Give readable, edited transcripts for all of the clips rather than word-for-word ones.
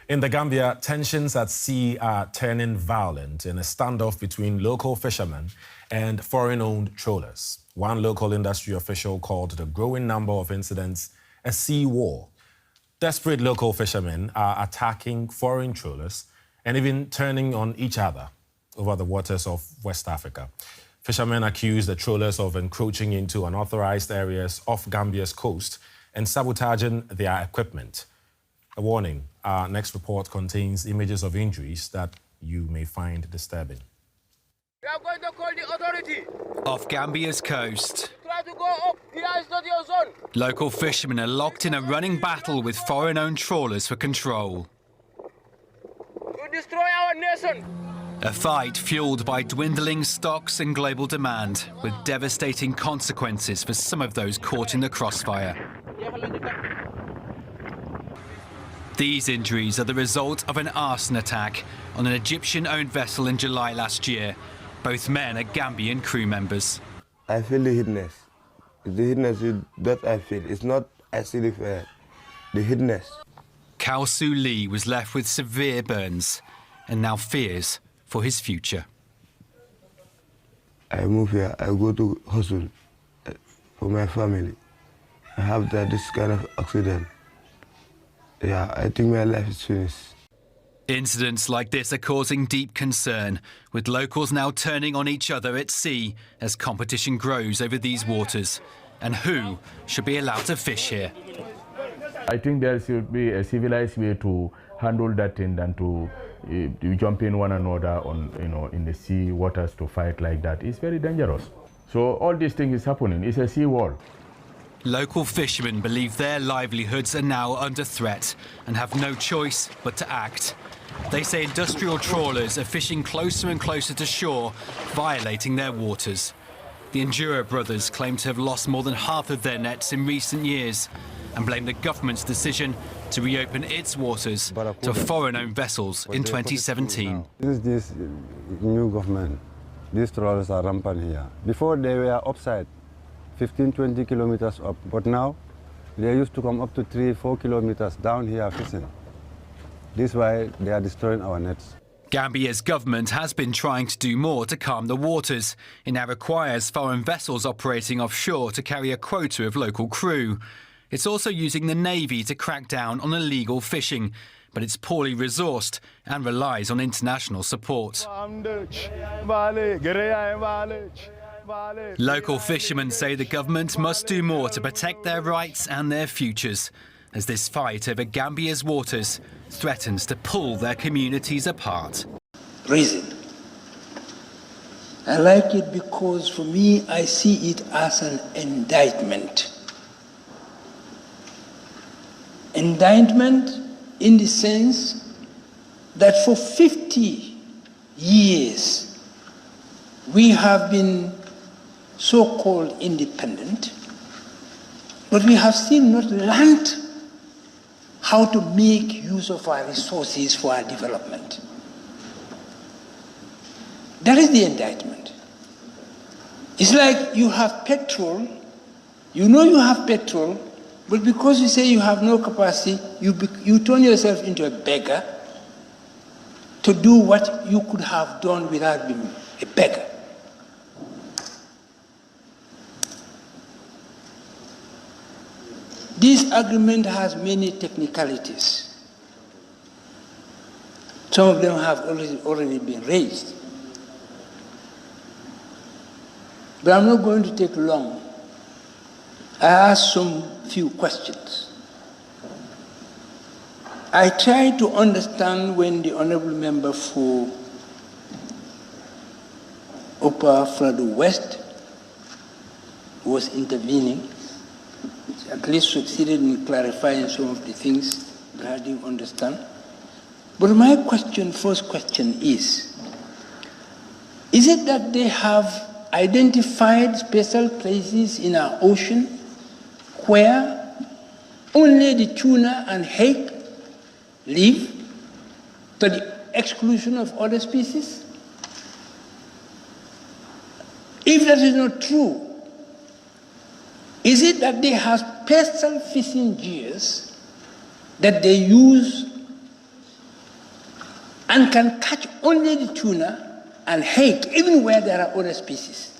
In the Gambia, tensions at sea are turning violent in a standoff between local fishermen and foreign-owned trawlers. One local industry official called the growing number of incidents a sea war. Desperate local fishermen are attacking foreign trawlers and even turning on each other over the waters of West Africa. Fishermen accuse the trawlers of encroaching into unauthorized areas off Gambia's coast and sabotaging their equipment. A warning, our next report contains images of injuries that you may find disturbing. We are going to call the authority. Off Gambia's coast, Try to go up. Here is not your zone. local fishermen are locked in a running battle with foreign-owned trawlers for control. You destroy our nation. A fight fueled by dwindling stocks and global demand, with devastating consequences for some of those caught in the crossfire. These injuries are the result of an arson attack on an Egyptian-owned vessel in July last year. Both men are Gambian crew members. I feel the heatness. The heatness that I feel. It's not actually fair. The heatness. Kausu Lee was left with severe burns and now fears for his future. I move here, I go to hustle for my family. I have this kind of accident. Yeah, I think my life is finished. Incidents like this are causing deep concern, with locals now turning on each other at sea as competition grows over these waters. And who should be allowed to fish here? I think there should be a civilized way to handle that thing than to jump in one another on, in the sea waters to fight like that. It's very dangerous. So all these things is happening. It's a sea war. Local fishermen believe their livelihoods are now under threat and have no choice but to act. They say industrial trawlers are fishing closer and closer to shore, violating their waters. The Endura brothers claim to have lost more than half of their nets in recent years and blame the government's decision to reopen its waters to foreign-owned vessels in 2017. This new government, these trawlers are rampant here. Before they were upside, 15-20 kilometers up, but now they used to come up to 3-4 kilometers down here fishing. This is why they are destroying our nets. Gambia's government has been trying to do more to calm the waters. It now requires foreign vessels operating offshore to carry a quota of local crew. It's also using the Navy to crack down on illegal fishing, but it's poorly resourced and relies on international support. Local fishermen say the government must do more to protect their rights and their futures, as this fight over Gambia's waters threatens to pull their communities apart. Reason. I like it because for me, I see it as an indictment. Indictment in the sense that for 50 years, we have been so-called independent, but we have still not learned how to make use of our resources for our development. That is the indictment. It's like you have petrol, you know you have petrol, but because you say you have no capacity, you turn yourself into a beggar to do what you could have done without being a beggar. This agreement has many technicalities. Some of them have already been raised. But I'm not going to take long. I asked some few questions. I tried to understand when the Honorable Member for Upper Florida West was intervening. She at least succeeded in clarifying some of the things that I didn't understand. But my first question is it that they have identified special places in our ocean where only the tuna and hake live to the exclusion of other species? If that is not true, is it that they have special fishing gears that they use and can catch only the tuna and hake, even where there are other species.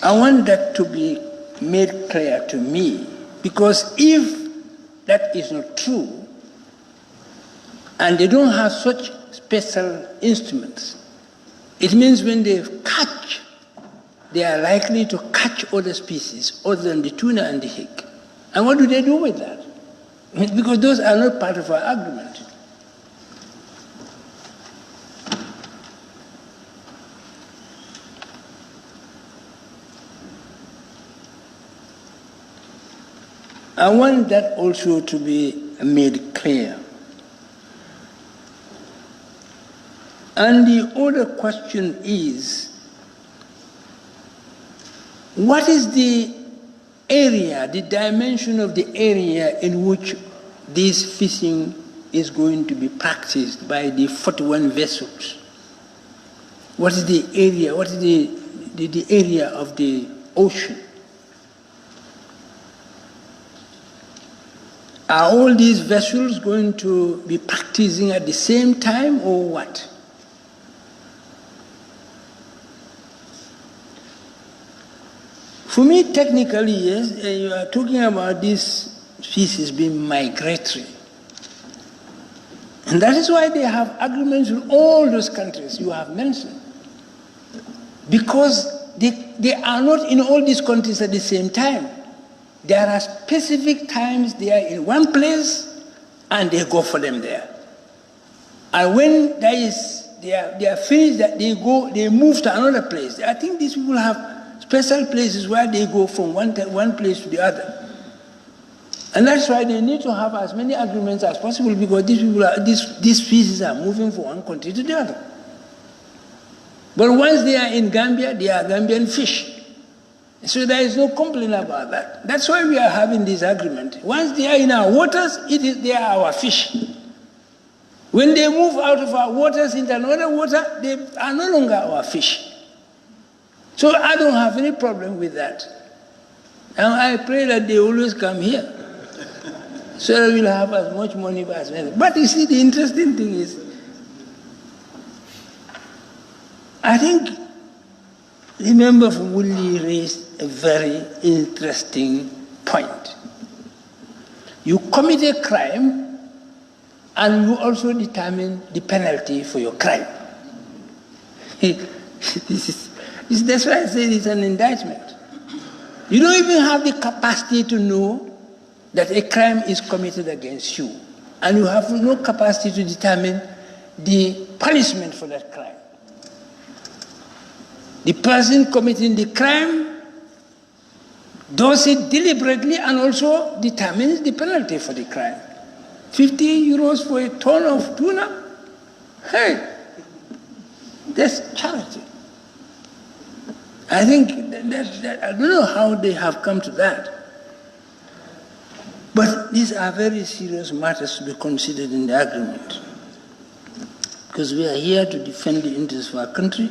I want that to be made clear to me, because if that is not true, and they don't have such special instruments, it means when they catch, they are likely to catch other species other than the tuna and the hake. And what do they do with that? Because those are not part of our agreement. I want that also to be made clear. And the other question is, what is the area, the dimension of the area in which this fishing is going to be practiced by the 41 vessels? What is the area, what is the area of the ocean? Are all these vessels going to be practicing at the same time or what? For me, technically, yes, you are talking about these species being migratory. And that is why they have agreements with all those countries you have mentioned. Because they are not in all these countries at the same time. There are specific times they are in one place and they go for them there. And when they are finished, that they move to another place. I think these people have special places where they go from one place to the other. And that's why they need to have as many agreements as possible, because these species are moving from one country to the other. But once they are in Gambia, they are Gambian fish. So there is no complaint about that. That's why we are having this agreement. Once they are in our waters, they are our fish. When they move out of our waters into another water, they are no longer our fish. So I don't have any problem with that. And I pray that they always come here. So we'll have as much money as well. But you see, the interesting thing is, I think the member from Woodley raised a very interesting point. You commit a crime and you also determine the penalty for your crime. That's why I say it's an indictment. You don't even have the capacity to know that a crime is committed against you, and you have no capacity to determine the punishment for that crime. The person committing the crime does it deliberately and also determines the penalty for the crime. 50 euros for a ton of tuna? Hey, that's charity. I think I don't know how they have come to that. But these are very serious matters to be considered in the agreement. Because we are here to defend the interests of our country.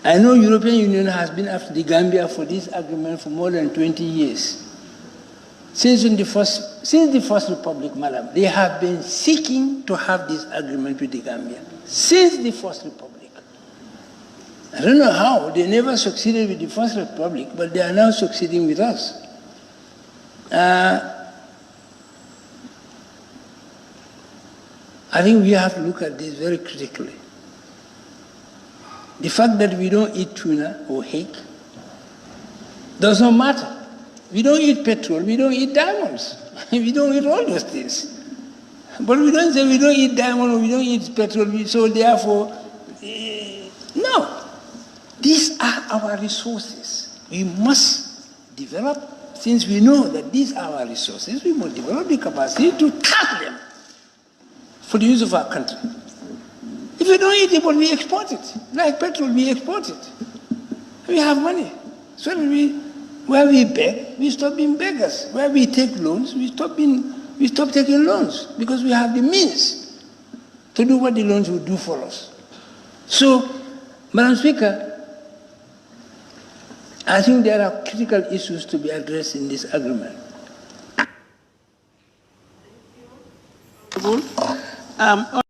I know European Union has been after the Gambia for this agreement for more than 20 years. Since the first republic, madam, they have been seeking to have this agreement with the Gambia. Since the first republic. I don't know how, they never succeeded with the first republic, but they are now succeeding with us. I think we have to look at this very critically. The fact that we don't eat tuna or hake does not matter. We don't eat petrol, we don't eat diamonds. We don't eat all those things. But we don't say we don't eat diamond or we don't eat petrol, so therefore, no. These are our resources. We must develop, since we know that these are our resources, we must develop the capacity to tap them for the use of our country. If we don't eat it, but we export it. Like petrol, we export it. We have money. So where we beg, we stop being beggars. Where we take loans, we stop taking loans, because we have the means to do what the loans will do for us. So, Madam Speaker, I think there are critical issues to be addressed in this agreement. possible.